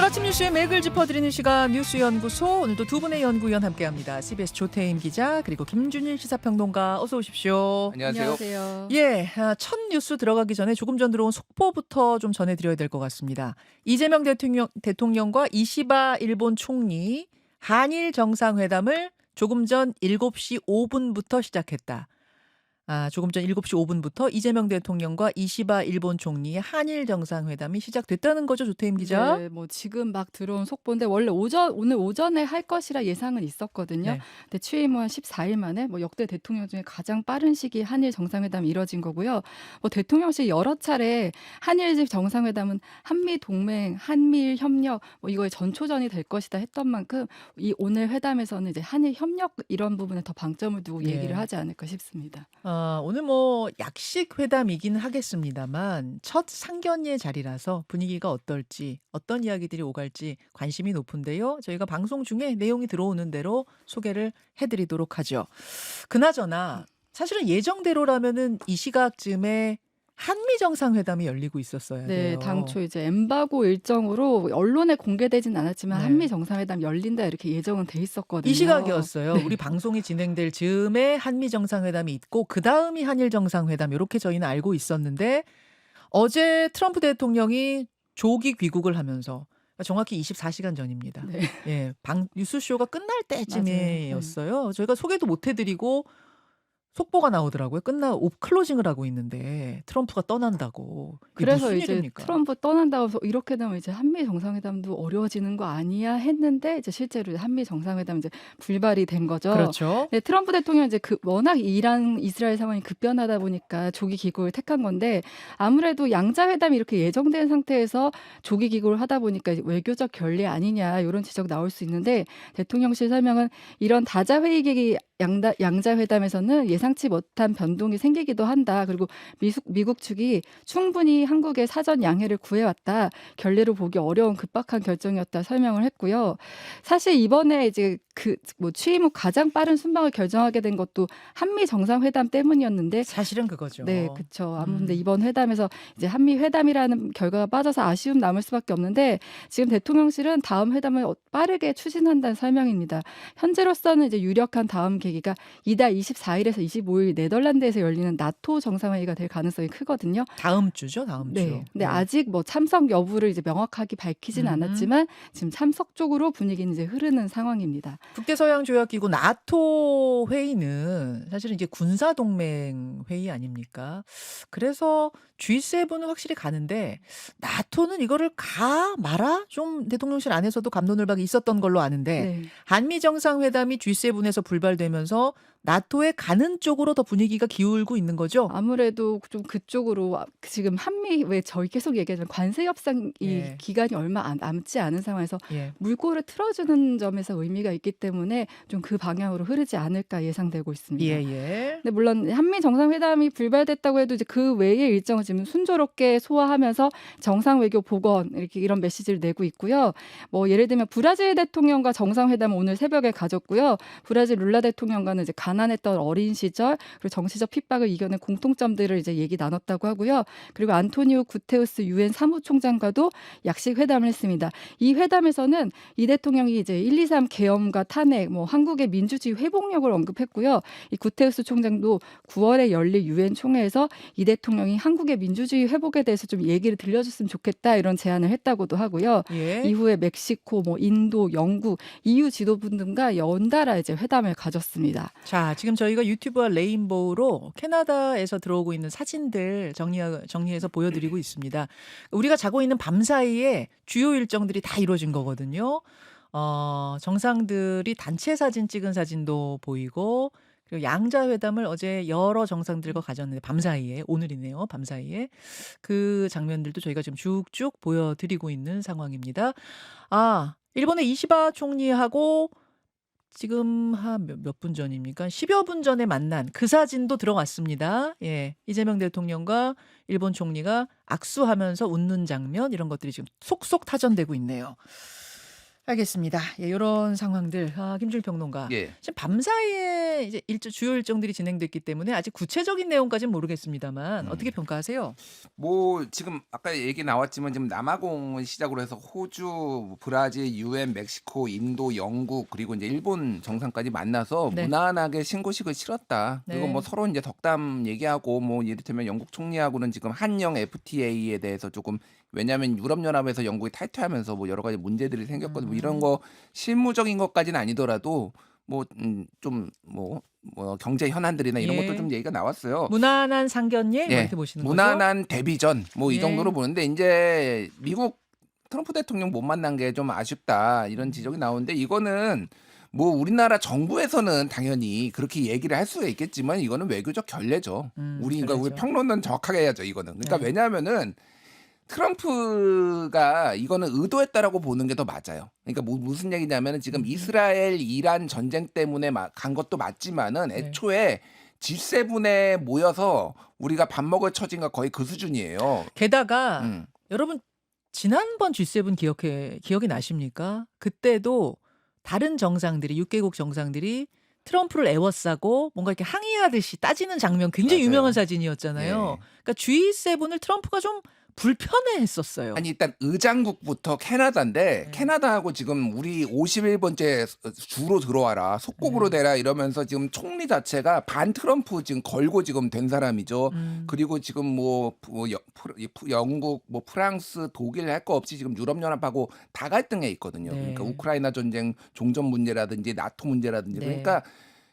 아침 뉴스의 맥을 짚어드리는 시간 뉴스연구소, 오늘도 두 분의 연구위원 함께합니다. CBS 조태임 기자 그리고 김준일 시사평론가, 어서 오십시오. 안녕하세요. 안녕하세요. 예, 첫 뉴스 들어가기 전에 조금 전 들어온 속보부터 좀 전해드려야 될 것 같습니다. 이재명 대통령과 이시바 일본 총리 한일 정상회담을 조금 전 7시 5분부터 시작했다. 조금 전 7시 5분부터 이재명 대통령과 이시바 일본 총리의 한일 정상회담이 시작됐다는 거죠, 조태임 기자? 네, 뭐 지금 막 들어온 속보인데 원래 오늘 오전에 할 것이라 예상은 있었거든요. 네. 근데 취임 후 한 14일 만에 뭐 역대 대통령 중에 가장 빠른 시기에 한일 정상회담이 이뤄진 거고요. 뭐 대통령실 여러 차례 한일 정상회담은 한미 동맹, 한미일 협력 뭐 이거의 전초전이 될 것이다 했던 만큼 이 오늘 회담에서는 이제 한일 협력 이런 부분에 더 방점을 두고 예. 얘기를 하지 않을까 싶습니다. 오늘 뭐 약식 회담이긴 하겠습니다만 첫 상견례 자리라서 분위기가 어떨지, 어떤 이야기들이 오갈지 관심이 높은데요. 저희가 방송 중에 내용이 들어오는 대로 소개를 해드리도록 하죠. 그나저나 사실은 예정대로라면은 이 시각쯤에 한미 정상회담이 열리고 있었어야 네, 돼요. 당초 이제 엠바고 일정으로 언론에 공개되진 않았지만 네. 한미 정상회담 열린다 이렇게 예정은 돼 있었거든요. 이 시각이었어요. 네. 우리 방송이 진행될 즈음에 한미 정상회담이 있고 그 다음이 한일 정상회담, 이렇게 저희는 알고 있었는데 어제 트럼프 대통령이 조기 귀국을 하면서, 정확히 24시간 전입니다. 네. 예, 뉴스쇼가 끝날 맞아요. 때쯤이었어요. 저희가 소개도 못 해드리고 속보가 나오더라고요. 클로징을 하고 있는데 트럼프가 떠난다고. 이게 그래서 무슨 이제 일입니까? 트럼프 떠난다고 해서 이렇게 되면 이제 한미 정상회담도 어려워지는 거 아니야 했는데 이제 실제로 한미 정상회담 이제 불발이 된 거죠. 그렇죠. 네, 트럼프 대통령 이제 워낙 이란 이스라엘 상황이 급변하다 보니까 조기 귀국을 택한 건데 아무래도 양자 회담이 이렇게 예정된 상태에서 조기 귀국을 하다 보니까 외교적 결례 아니냐 이런 지적 나올 수 있는데 대통령실 설명은 이런 다자 회의 계기 양자 회담에서는 예상치 못한 변동이 생기기도 한다. 그리고 미국 측이 충분히 한국의 사전 양해를 구해왔다. 결례로 보기 어려운 급박한 결정이었다 설명을 했고요. 사실 이번에 이제 취임 후 가장 빠른 순방을 결정하게 된 것도 한미 정상회담 때문이었는데 사실은 그거죠. 네, 그렇죠. 아무튼 이번 회담에서 이제 한미 회담이라는 결과가 빠져서 아쉬움 남을 수밖에 없는데 지금 대통령실은 다음 회담을 빠르게 추진한다는 설명입니다. 현재로서는 이제 유력한 다음 계기가 이달 24일에서 25일 네덜란드에서 열리는 나토 정상회의가 될 가능성이 크거든요. 다음 주죠, 다음 주. 네. 근데 아직 뭐 참석 여부를 이제 명확하게 밝히진 않았지만 지금 참석 쪽으로 분위기는 이제 흐르는 상황입니다. 북대서양조약기구 나토 회의는 사실은 이제 군사동맹 회의 아닙니까? 그래서 G7은 확실히 가는데 나토는 이거를 가 마라? 좀 대통령실 안에서도 갑론을박이 있었던 걸로 아는데 네. 한미 정상회담이 G7에서 불발되면서 나토에 가는 쪽으로 더 분위기가 기울고 있는 거죠? 아무래도 좀 그쪽으로 지금 한미 왜 저희 계속 얘기하지만 관세 협상 예. 기간이 얼마 남지 않은 상황에서 예. 물꼬를 틀어주는 점에서 의미가 있기 때문에 좀 그 방향으로 흐르지 않을까 예상되고 있습니다. 예. 근데 물론 한미 정상회담이 불발됐다고 해도 이제 그 외의 일정을 지금 순조롭게 소화하면서 정상 외교 복원 이렇게 이런 메시지를 내고 있고요. 뭐 예를 들면 브라질 대통령과 정상회담을 오늘 새벽에 가졌고요. 브라질 룰라 대통령과는 이제 가난했던 어린 시절 그리고 정치적 핍박을 이겨낸 공통점들을 이제 얘기 나눴다고 하고요. 그리고 안토니오 구테우스 유엔 사무총장과도 약식 회담을 했습니다. 이 회담에서는 이 대통령이 이제 123 계엄과 탄핵, 뭐 한국의 민주주의 회복력을 언급했고요. 이 구테우스 총장도 9월에 열릴 유엔 총회에서 이 대통령이 한국의 민주주의 회복에 대해서 좀 얘기를 들려줬으면 좋겠다 이런 제안을 했다고도 하고요. 예. 이후에 멕시코, 뭐 인도, 영국, EU 지도부 등과 연달아 이제 회담을 가졌습니다. 자, 지금 저희가 유튜브와 레인보우로 캐나다에서 들어오고 있는 사진들 정리해서 보여드리고 있습니다. 우리가 자고 있는 밤 사이에 주요 일정들이 다 이루어진 거거든요. 정상들이 단체 사진 찍은 사진도 보이고, 그리고 양자회담을 어제 여러 정상들과 가졌는데 밤 사이에, 오늘이네요. 밤 사이에 그 장면들도 저희가 지금 쭉쭉 보여드리고 있는 상황입니다. 일본의 이시바 총리하고 지금 한 몇 분 전입니까? 10여 분 전에 만난 그 사진도 들어왔습니다. 예. 이재명 대통령과 일본 총리가 악수하면서 웃는 장면, 이런 것들이 지금 속속 타전되고 있네요. 알겠습니다. 예, 요런 상황들. 김준일 평론가. 예. 지금 밤사이에 이제 주요 일정들이 진행됐기 때문에 아직 구체적인 내용까지는 모르겠습니다만 어떻게 평가하세요? 뭐 지금 아까 얘기 나왔지만 지금 남아공을 시작으로 해서 호주, 브라질, 유엔, 멕시코, 인도, 영국 그리고 이제 일본 정상까지 만나서 네. 무난하게 신고식을 치렀다. 그리고 네. 뭐 서로 이제 덕담 얘기하고 뭐 이를테면 영국 총리하고는 지금 한영 FTA에 대해서 조금 왜냐하면 유럽연합에서 영국이 탈퇴하면서 뭐 여러 가지 문제들이 생겼거든요. 뭐 이런 거 실무적인 것까지는 아니더라도 뭐 좀 뭐 경제 현안들이나 이런 것도 예. 좀 얘기가 나왔어요. 무난한 상견례 뭐 예, 이렇게 보시는 거죠? 무난한 데뷔전 뭐 이 예. 정도로 보는데 이제 미국 트럼프 대통령 못 만난 게 좀 아쉽다 이런 지적이 나오는데 이거는 뭐 우리나라 정부에서는 당연히 그렇게 얘기를 할 수가 있겠지만 이거는 외교적 결례죠. 우리 결례죠. 평론은 정확하게 해야죠 이거는. 그러니까 네. 왜냐하면은 트럼프가 이거는 의도했다라고 보는 게 더 맞아요. 그러니까 무슨 얘기냐면은 지금 이스라엘 이란 전쟁 때문에 간 것도 맞지만은 네. 애초에 G7에 모여서 우리가 밥 먹을 처지가 거의 그 수준이에요. 게다가 여러분 지난번 G7 기억이 나십니까? 그때도 다른 정상들이 6개국 정상들이 트럼프를 애워싸고 뭔가 이렇게 항의하듯이 따지는 장면 굉장히 맞아요. 유명한 사진이었잖아요. 예. 그러니까 G7을 트럼프가 좀 불편해했었어요. 아니 일단 의장국부터 캐나다인데 네. 캐나다하고 지금 우리 51번째 주로 들어와라 속국으로 되라 이러면서 지금 총리 자체가 반 트럼프 지금 걸고 지금 된 사람이죠. 그리고 지금 영국 뭐 프랑스 독일 할 거 없이 지금 유럽연합하고 다 갈등에 있거든요. 네. 그러니까 우크라이나 전쟁 종전 문제라든지 나토 문제라든지 네. 그러니까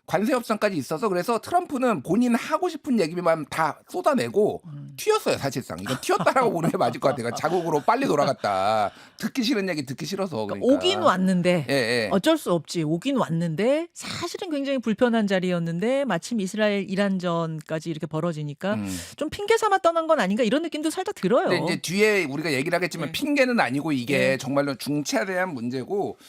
관세 협상까지 있어서 그래서 트럼프는 본인 하고 싶은 얘기만 다 쏟아내고 튀었어요 사실상. 이건 튀었다라고 보는 게 맞을 것 같아요. 그러니까 자국으로 빨리 돌아갔다. 듣기 싫은 얘기 듣기 싫어서 그러니까. 오긴 왔는데 예, 예. 어쩔 수 없지. 오긴 왔는데 사실은 굉장히 불편한 자리였는데 마침 이스라엘 이란전까지 이렇게 벌어지니까 좀 핑계 삼아 떠난 건 아닌가 이런 느낌도 살짝 들어요. 근데 이제 뒤에 우리가 얘기를 하겠지만 네. 핑계는 아니고 이게 네. 정말로 중차대한 문제고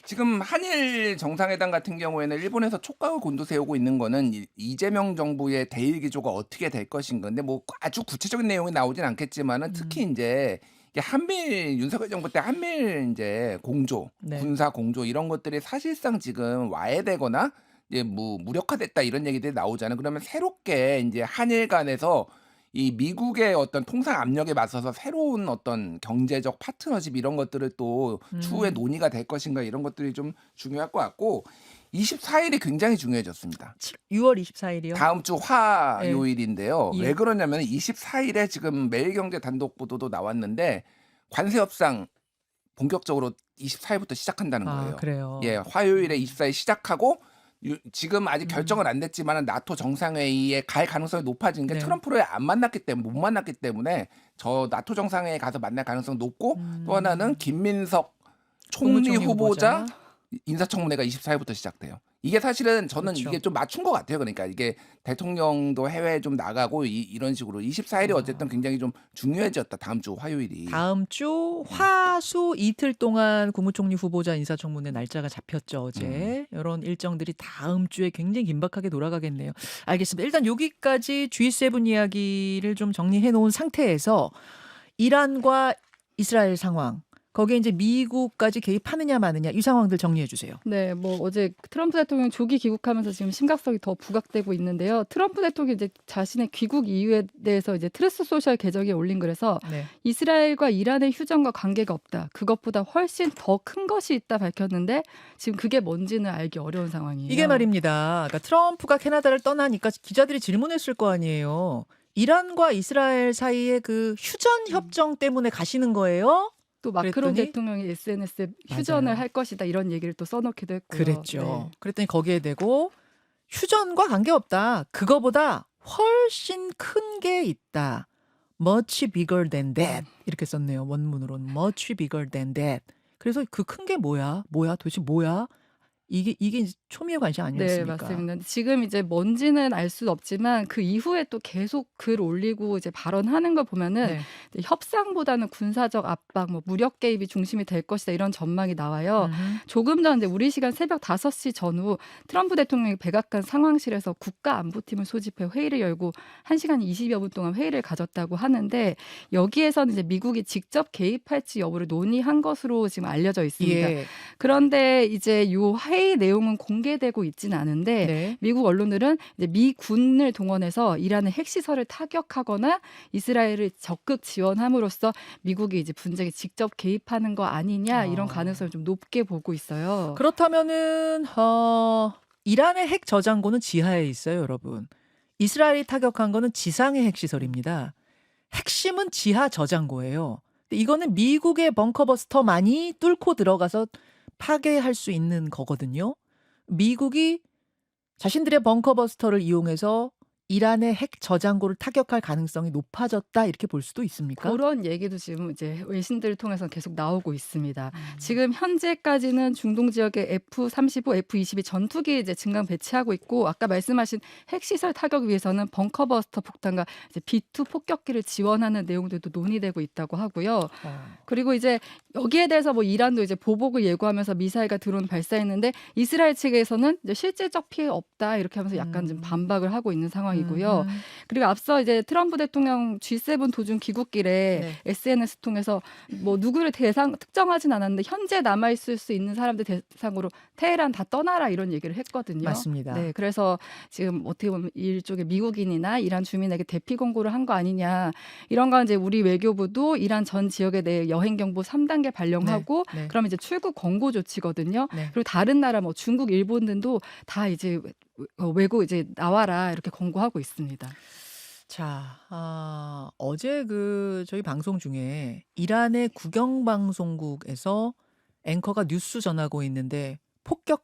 지금 한일 정상회담 같은 경우에는 일본에서 촉각을 곤두세우고 있는 거는 이재명 정부의 대일 기조가 어떻게 될 것인가. 근데 뭐 아주 구체적인 내용이 나오진 않겠지만은 특히 이제 이게 한미 윤석열 정부 때 한미일 이제 공조, 네. 군사 공조 이런 것들이 사실상 지금 와해되거나 이제 무력화됐다 이런 얘기들이 나오잖아요. 그러면 새롭게 이제 한일 간에서 이 미국의 어떤 통상 압력에 맞서서 새로운 어떤 경제적 파트너십 이런 것들을 또 추후에 논의가 될 것인가 이런 것들이 좀 중요할 것 같고 24일이 굉장히 중요해졌습니다. 6월 24일이요? 다음 주 화요일인데요. 예. 왜 그러냐면 24일에 지금 매일경제 단독 보도도 나왔는데 관세 협상 본격적으로 24일부터 시작한다는 거예요. 그래요. 예, 화요일에 24일 시작하고 지금 아직 결정은 안 됐지만 나토 정상회의에 갈 가능성이 높아진 게 네. 트럼프를 안 만났기 때문에 못 만났기 때문에 저 나토 정상회의에 가서 만날 가능성이 높고 또 하나는 김민석 총리 국무총리 후보자 인사청문회가 24일부터 시작돼요. 이게 사실은 저는 그렇죠. 이게 좀 맞춘 것 같아요. 그러니까 이게 대통령도 해외에 좀 나가고 이런 식으로 24일이 어쨌든 굉장히 좀 중요해졌다. 다음 주 화요일이. 다음 주 화수 이틀 동안 국무총리 후보자 인사청문회 날짜가 잡혔죠 어제. 이런 일정들이 다음 주에 굉장히 긴박하게 돌아가겠네요. 알겠습니다. 일단 여기까지 G7 이야기를 좀 정리해 놓은 상태에서 이란과 이스라엘 상황 거기에 이제 미국까지 개입하느냐 마느냐 이 상황들 정리해 주세요. 네, 뭐 어제 트럼프 대통령 조기 귀국하면서 지금 심각성이 더 부각되고 있는데요. 트럼프 대통령이 이제 자신의 귀국 이유에 대해서 이제 트루스 소셜 계정에 올린 글에서 네. 이스라엘과 이란의 휴전과 관계가 없다. 그것보다 훨씬 더 큰 것이 있다 밝혔는데 지금 그게 뭔지는 알기 어려운 상황이에요. 이게 말입니다. 그러니까 트럼프가 캐나다를 떠나니까 기자들이 질문했을 거 아니에요. 이란과 이스라엘 사이의 그 휴전 협정 때문에 가시는 거예요? 또 마크론 그랬더니 대통령이 SNS에 휴전을 맞아요. 할 것이다 이런 얘기를 또 써놓기도 했고요. 그랬죠. 네. 그랬더니 거기에 대고 휴전과 관계없다. 그거보다 훨씬 큰 게 있다. Much bigger than that. 이렇게 썼네요. 원문으로는 much bigger than that. 그래서 그 큰 게 뭐야? 도대체 뭐야? 이게 이제 초미의 관심 네, 아니었습니까? 맞습니다. 지금 이제 뭔지는 알 수 없지만 그 이후에 또 계속 글 올리고 이제 발언하는 걸 보면은 네. 이제 협상보다는 군사적 압박, 뭐 무력 개입이 중심이 될 것이다 이런 전망이 나와요. 음흠. 조금 전 이제 우리 시간 새벽 5시 전후 트럼프 대통령이 백악관 상황실에서 국가안보팀을 소집해 회의를 열고 1시간 20여 분 동안 회의를 가졌다고 하는데 여기에서는 이제 미국이 직접 개입할지 여부를 논의한 것으로 지금 알려져 있습니다. 예. 그런데 이제 요 회의 내용은 공개되고 있지는 않은데 네. 미국 언론들은 이제 미 군을 동원해서 이란의 핵시설을 타격하거나 이스라엘을 적극 지원함으로써 미국이 이제 분쟁에 직접 개입하는 거 아니냐 이런 가능성을 좀 높게 보고 있어요. 그렇다면은 이란의 핵 저장고는 지하에 있어요, 여러분. 이스라엘이 타격한 거는 지상의 핵시설입니다. 핵심은 지하 저장고예요. 근데 이거는 미국의 벙커버스터만이 뚫고 들어가서 파괴할 수 있는 거거든요. 미국이 자신들의 벙커버스터를 이용해서 이란의 핵 저장고를 타격할 가능성이 높아졌다 이렇게 볼 수도 있습니까? 그런 얘기도 지금 이제 외신들을 통해서 계속 나오고 있습니다. 지금 현재까지는 중동 지역에 F-35, F-22 전투기 이제 증강 배치하고 있고 아까 말씀하신 핵시설 타격 위해서는 벙커버스터 폭탄과 이제 B2 폭격기를 지원하는 내용들도 논의되고 있다고 하고요. 그리고 이제 여기에 대해서 뭐 이란도 이제 보복을 예고하면서 미사일과 드론 발사했는데 이스라엘 측에서는 이제 실질적 피해 없다 이렇게 하면서 약간 좀 반박을 하고 있는 상황이고요. 그리고 앞서 이제 트럼프 대통령 G7 도중 귀국길에 네. SNS 통해서 뭐 누구를 특정하진 않았는데 현재 남아 있을 수 있는 사람들 대상으로 테헤란 다 떠나라 이런 얘기를 했거든요. 맞습니다. 네, 그래서 지금 어떻게 보면 일종의 미국인이나 이란 주민에게 대피 공고를 한 거 아니냐 이런 거 이제 우리 외교부도 이란 전 지역에 대해 여행 경보 3단계 발령하고 네. 그럼 이제 출국 권고 조치거든요. 네. 그리고 다른 나라 뭐 중국, 일본 등도 다 이제 외국 이제 나와라 이렇게 권고하고 있습니다. 자, 어제 저희 방송 중에 이란의 국영방송국에서 앵커가 뉴스 전하고 있는데 폭격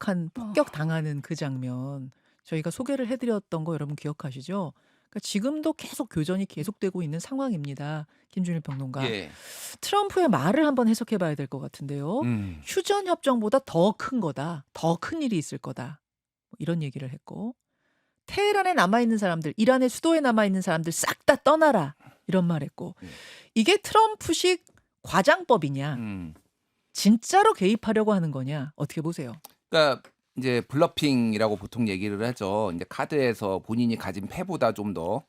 당하는 그 장면 저희가 소개를 해드렸던 거 여러분 기억하시죠? 그러니까 지금도 계속 교전이 계속되고 있는 상황입니다. 김준일 평론가. 예. 트럼프의 말을 한번 해석해 봐야 될 것 같은데요. 휴전 협정보다 더 큰 거다. 더 큰 일이 있을 거다. 이런 얘기를 했고 테헤란에 남아있는 사람들, 이란의 수도에 남아있는 사람들 싹 다 떠나라. 이런 말 했고 이게 트럼프식 과장법이냐. 진짜로 개입하려고 하는 거냐. 어떻게 보세요? 그러니까 이제 블러핑이라고 보통 얘기를 하죠. 이제 카드에서 본인이 가진 패보다 좀 더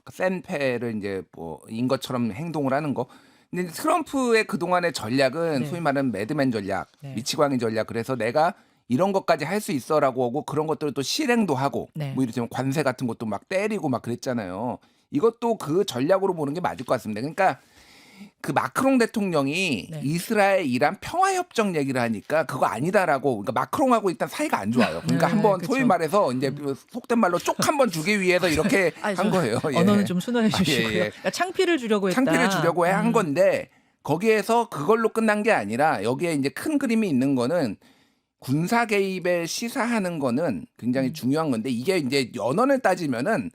센 패를 이제 뭐인 것처럼 행동을 하는 거. 근데 트럼프의 그동안의 전략은 네. 소위 말하는 매드맨 전략, 네. 미치광이 전략. 그래서 내가 이런 것까지 할 수 있어라고 하고 그런 것들을 또 실행도 하고 네. 뭐 이를테면 관세 같은 것도 막 때리고 막 그랬잖아요. 이것도 그 전략으로 보는 게 맞을 것 같습니다. 그러니까 그 마크롱 대통령이 네. 이스라엘 이란 평화협정 얘기를 하니까 그거 아니다라고. 그러니까 마크롱하고 일단 사이가 안 좋아요. 그러니까 네, 한번 그쵸. 소위 말해서 이제 속된 말로 쪽 한번 주기 위해서 이렇게 아니, 한 거예요. 예. 언어는 좀 순화해 아, 예, 주시고요. 예. 그러니까 창피를 주려고 했다. 창피를 주려고 한 건데 거기에서 그걸로 끝난 게 아니라 여기에 이제 큰 그림이 있는 거는 군사 개입에 시사하는 거는 굉장히 중요한 건데 이게 이제 연원을 따지면은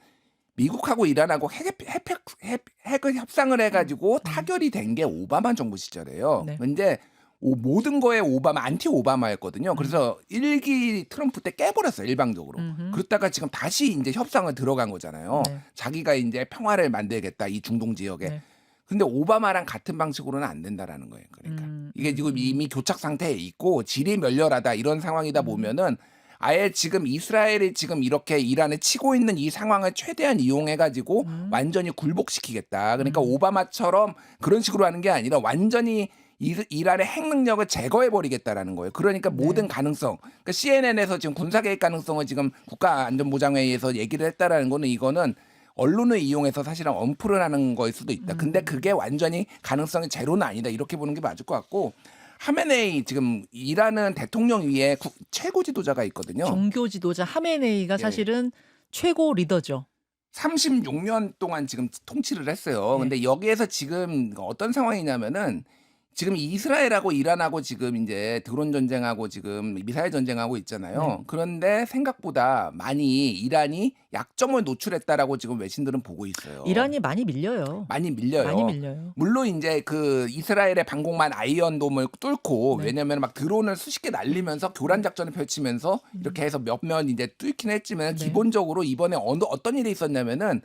미국하고 이란하고 핵을 협상을 해가지고 타결이 된 게 오바마 정부 시절이에요. 네. 근데 모든 거에 안티 오바마였거든요. 그래서 1기 트럼프 때 깨버렸어요, 일방적으로. 그러다가 지금 다시 이제 협상을 들어간 거잖아요. 네. 자기가 이제 평화를 만들겠다, 이 중동 지역에. 네. 근데 오바마랑 같은 방식으로는 안 된다라는 거예요. 그러니까 이게 지금 이미 교착 상태에 있고 질이 멸렬하다 이런 상황이다 보면은 아예 지금 이스라엘이 지금 이렇게 이란에 치고 있는 이 상황을 최대한 이용해가지고 완전히 굴복시키겠다. 그러니까 오바마처럼 그런 식으로 하는 게 아니라 완전히 이란의 핵 능력을 제거해버리겠다라는 거예요. 그러니까 모든 가능성. 그러니까 CNN에서 지금 군사개입 가능성을 지금 국가안전보장회의에서 얘기를 했다라는 거는 이거는 언론을 이용해서 사실은 엄풀을 하는 거일 수도 있다. 근데 그게 완전히 가능성이 제로는 아니다. 이렇게 보는 게 맞을 것 같고 하메네이 지금 이란은 대통령 위에 최고 지도자가 있거든요. 종교 지도자 하메네이가 예. 사실은 최고 리더죠. 36년 동안 지금 통치를 했어요. 네. 근데 여기에서 지금 어떤 상황이냐면은 지금 이스라엘하고 이란하고 지금 이제 드론 전쟁하고 지금 미사일 전쟁하고 있잖아요. 네. 그런데 생각보다 많이 이란이 약점을 노출했다라고 지금 외신들은 보고 있어요. 이란이 많이 밀려요. 많이 밀려요. 많이 밀려요. 물론 이제 그 이스라엘의 방공망 아이언돔을 뚫고 네. 왜냐면 막 드론을 수십 개 날리면서 교란 작전을 펼치면서 이렇게 해서 몇몇 이제 뚫긴 했지만 네. 기본적으로 이번에 어떤 일이 있었냐면은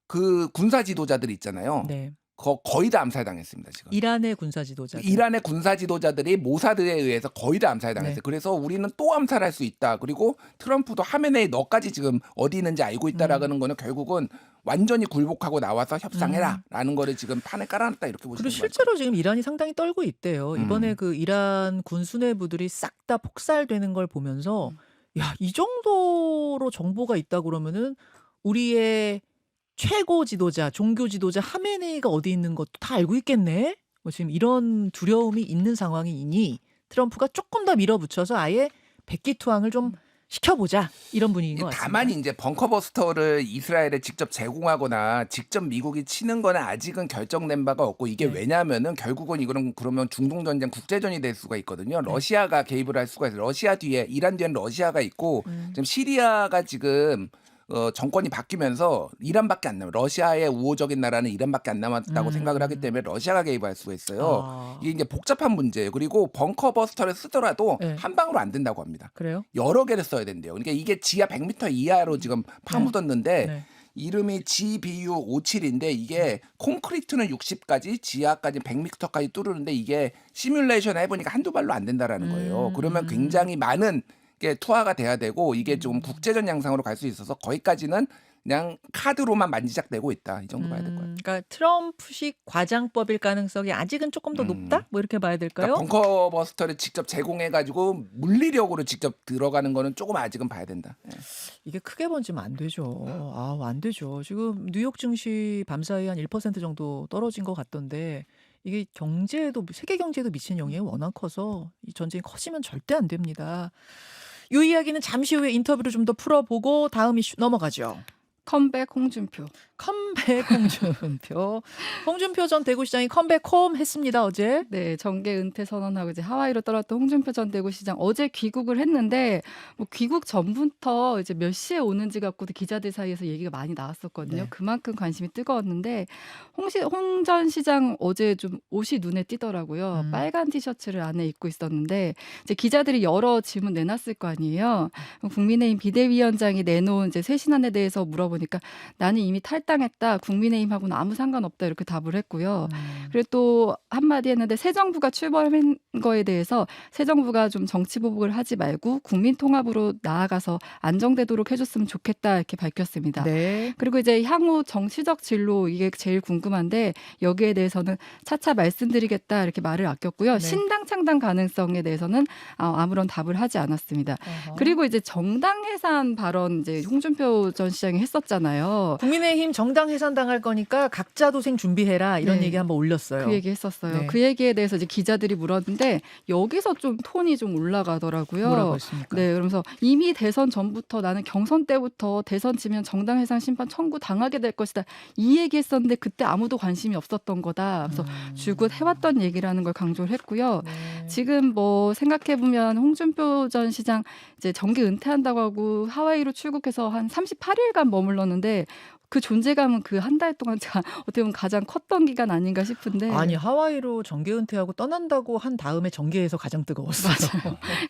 그 군사 지도자들 있잖아요. 네. 거의 다 암살당했습니다, 지금. 이란의 군사 지도자. 이란의 군사 지도자들이 모사드에 의해서 거의 다 암살당했어요. 네. 그래서 우리는 또 암살할 수 있다. 그리고 트럼프도 하메네이 너까지 지금 어디 있는지 알고 있다라는 거는 결국은 완전히 굴복하고 나와서 협상해라라는 거를 지금 판에 깔아놨다 이렇게 보시면 그리고 실제로 지금 이란이 상당히 떨고 있대요. 이번에 그 이란 군 수뇌부들이 싹 다 폭살되는 걸 보면서 야, 이 정도로 정보가 있다 그러면은 우리의 최고 지도자, 종교 지도자 하메네이가 어디 있는 것도 다 알고 있겠네. 뭐 지금 이런 두려움이 있는 상황이니 트럼프가 조금 더 밀어붙여서 아예 백기투항을 좀 시켜보자 이런 분위기인 것 같습니다. 다만 이제 벙커버스터를 이스라엘에 직접 제공하거나 직접 미국이 치는 거는 아직은 결정된 바가 없고 이게 네. 왜냐하면은 결국은 이거는 그러면 중동 전쟁 국제전이 될 수가 있거든요. 러시아가 개입을 할 수가 있어요. 러시아 뒤에 이란 뒤에는 러시아가 있고 지금 시리아가 지금 정권이 바뀌면서 이란밖에 안 남아요. 러시아의 우호적인 나라는 이란밖에 안 남았다고 생각을 하기 때문에 러시아가 개입할 수가 있어요. 아, 이게 이제 복잡한 문제예요. 그리고 벙커버스터를 쓰더라도 네. 한 방으로 안 된다고 합니다. 그래요? 여러 개를 써야 된대요. 그러니까 이게 지하 100m 이하로 지금 파묻었는데 네. 이름이 GBU57인데 이게 콘크리트는 60까지 지하까지 100m까지 뚫르는데 이게 시뮬레이션 해보니까 한두 발로 안 된다라는 거예요. 그러면 굉장히 많은 게 투하가 돼야 되고 이게 좀 국제전 양상으로 갈 수 있어서 거기까지는 그냥 카드로만 만지작되고 있다. 이 정도 봐야 될 것 같아요. 그러니까 트럼프식 과장법일 가능성이 아직은 조금 더 높다? 뭐 이렇게 봐야 될까요? 그러니까 벙커버스터를 직접 제공해가지고 물리력으로 직접 들어가는 거는 조금 아직은 봐야 된다. 예. 이게 크게 번지면 안 되죠. 아, 안 되죠. 지금 뉴욕 증시 밤사이 한 1% 정도 떨어진 것 같던데 이게 경제에도 세계 경제에도 미치는 영향이 워낙 커서 이 전쟁이 커지면 절대 안 됩니다. 이 이야기는 잠시 후에 인터뷰를 좀 더 풀어보고 다음 이슈 넘어가죠. 컴백 홍준표. 컴백 홍준표. 홍준표 전 대구시장이 컴백홈 했습니다, 어제. 네, 정계 은퇴 선언하고 이제 하와이로 떠났던 홍준표 전 대구시장 어제 귀국을 했는데 뭐 귀국 전부터 이제 몇 시에 오는지 갖고도 기자들 사이에서 얘기가 많이 나왔었거든요. 네. 그만큼 관심이 뜨거웠는데 홍 전 시장 어제 좀 옷이 눈에 띄더라고요. 빨간 티셔츠를 안에 입고 있었는데 이제 기자들이 여러 질문 내놨을 거 아니에요. 국민의힘 비대위원장이 내놓은 이제 쇄신안에 대해서 물어보니까 나는 이미 탈당했다. 국민의힘하고는 아무 상관없다. 이렇게 답을 했고요. 그리고 또 한마디 했는데 새 정부가 출범한 거에 대해서 새 정부가 좀 정치 보복을 하지 말고 국민 통합으로 나아가서 안정되도록 해줬으면 좋겠다 이렇게 밝혔습니다. 네. 그리고 이제 향후 정치적 진로 이게 제일 궁금한데 여기에 대해서는 차차 말씀드리겠다 이렇게 말을 아꼈고요. 네. 신당 창당 가능성에 대해서는 아무런 답을 하지 않았습니다. 어허. 그리고 이제 정당 해산 발언 이제 홍준표 전 시장이 했었잖아요. 국민의힘 정당 해산당할 거니까 각자 도생 준비해라 이런 네. 얘기 한번 올렸어요. 그 얘기 했었어요. 네. 그 얘기에 대해서 이제 기자들이 물었는데 여기서 좀 톤이 좀 올라가더라고요. 뭐라고 했습니까? 네, 그러면서 이미 대선 전부터 나는 경선 때부터 대선 지면 정당 해산 심판 청구 당하게 될 것이다. 이 얘기했었는데 그때 아무도 관심이 없었던 거다. 그래서 줄곧 해왔던 얘기라는 걸 강조를 했고요. 네. 지금 뭐 생각해 보면 홍준표 전 시장 이제 정계 은퇴한다고 하고 하와이로 출국해서 한 38일간 머물렀는데 그 존재감은 그 한 달 동안 제가 어떻게 보면 가장 컸던 기간 아닌가 싶은데 아니 하와이로 정계 은퇴하고 떠난다고 한 다음에 정계에서 가장 뜨거웠어요.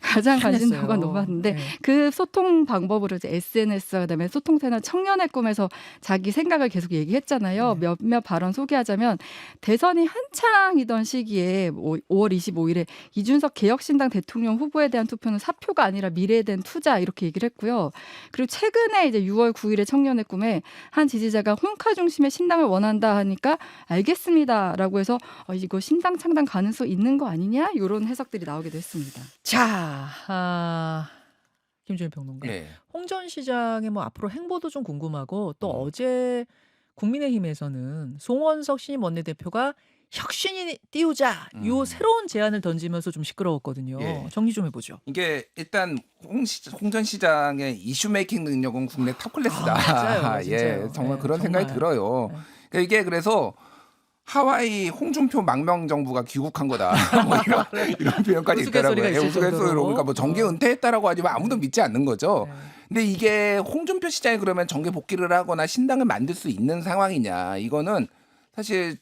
가장 관심도가 화냈어요. 높았는데 네. 그 소통 방법으로 이제 SNS와 그다음에 소통 채널 청년의 꿈에서 자기 생각을 계속 얘기했잖아요. 네. 몇몇 발언 소개하자면 대선이 한창이던 시기에 5월 25일에 이준석 개혁신당 대통령 후보에 대한 투표는 사표가 아니라 미래에 대한 투자 이렇게 얘기를 했고요. 그리고 최근에 이제 6월 9일에 청년의 꿈에 한 지지자가 혼카 중심의 신당을 원한다 하니까 알겠습니다라고 해서 이거 신당 창당 가능성 있는 거 아니냐 이런 해석들이 나오기도 했습니다. 자, 김준일 평론가. 네. 홍 전 시장의 뭐 앞으로 행보도 좀 궁금하고 또 어제 국민의힘에서는 송원석 신임 원내대표가 혁신이 띄우자 요 새로운 제안을 던지면서 좀 시끄러웠거든요. 예. 정리 좀 해보죠. 이게 일단 홍 전 시장의 이슈 메이킹 능력은 국내 탑 클래스다. 맞아요, 예, 진짜요. 정말 네, 그런 생각이 정말. 들어요. 네. 그러니까 이게 그래서 하와이 홍준표 망명 정부가 귀국한 거다. 뭐 이런 표현까지 우스갯소리가 있더라고요. 있을 우스갯소리로 정도로. 그러니까 뭐 정계 은퇴했다라고 하지만 아무도 믿지 않는 거죠. 네. 근데 이게 홍준표 시장이 그러면 정계 복귀를 하거나 신당을 만들 수 있는 상황이냐? 이거는 사실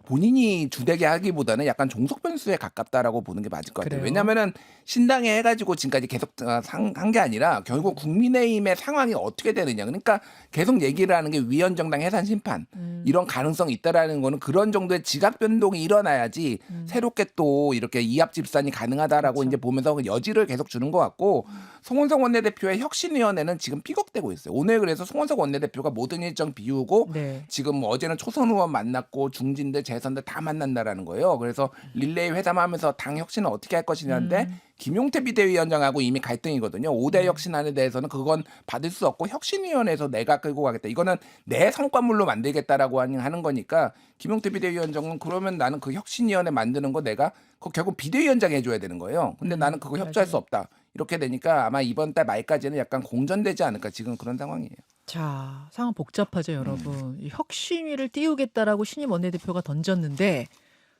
본인이 주되게 하기보다는 약간 종속 변수에 가깝다라고 보는 게 맞을 것 같아요. 그래요? 왜냐하면은 신당에 해가지고 지금까지 계속 한 게 아니라 결국 국민의힘의 상황이 어떻게 되느냐. 그러니까 계속 얘기를 하는 게 위헌정당 해산 심판 이런 가능성이 있다라는 거는 그런 정도의 지각 변동이 일어나야지 새롭게 또 이렇게 이합 집산이 가능하다라고 그렇죠. 이제 보면서 여지를 계속 주는 것 같고 송원석 원내대표의 혁신위원회는 지금 삐걱대고 있어요. 오늘 그래서 송원석 원내대표가 모든 일정 비우고 네. 지금 뭐 어제는 초선 의원 만났고 중진들 재선들 다 만난다라는 거예요. 그래서 릴레이 회담하면서 당 혁신을 어떻게 할 것이냐인데 김용태 비대위원장하고 이미 갈등이거든요. 5대 혁신안에 대해서는 그건 받을 수 없고 혁신위원회에서 내가 끌고 가겠다. 이거는 내 성과물로 만들겠다라고 하는 거니까 김용태 비대위원장은 그러면 나는 그 혁신위원회 만드는 거 내가 그거 결국 비대위원장이 해줘야 되는 거예요. 근데 나는 그거 협조할 수 없다. 이렇게 되니까 아마 이번 달 말까지는 약간 공전되지 않을까 지금 그런 상황이에요. 자, 상황 복잡하죠, 여러분. 이 혁신위를 띄우겠다라고 신임 원내대표가 던졌는데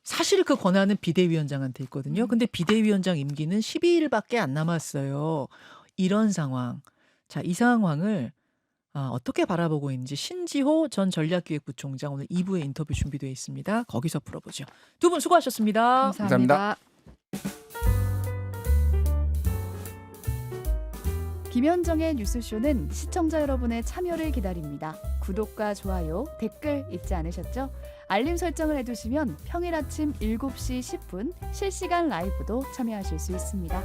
사실 그 권한은 비대위원장한테 있거든요. 근데 비대위원장 임기는 12일밖에 안 남았어요. 이런 상황. 자, 이 상황을 어떻게 바라보고 있는지 신지호 전 전략기획부총장 오늘 2부에 인터뷰 준비되어 있습니다. 거기서 풀어보죠. 두 분 수고하셨습니다. 감사합니다. 김현정의 뉴스쇼는 시청자 여러분의 참여를 기다립니다. 구독과 좋아요, 댓글 잊지 않으셨죠? 알림 설정을 해두시면 평일 아침 7시 10분 실시간 라이브도 참여하실 수 있습니다.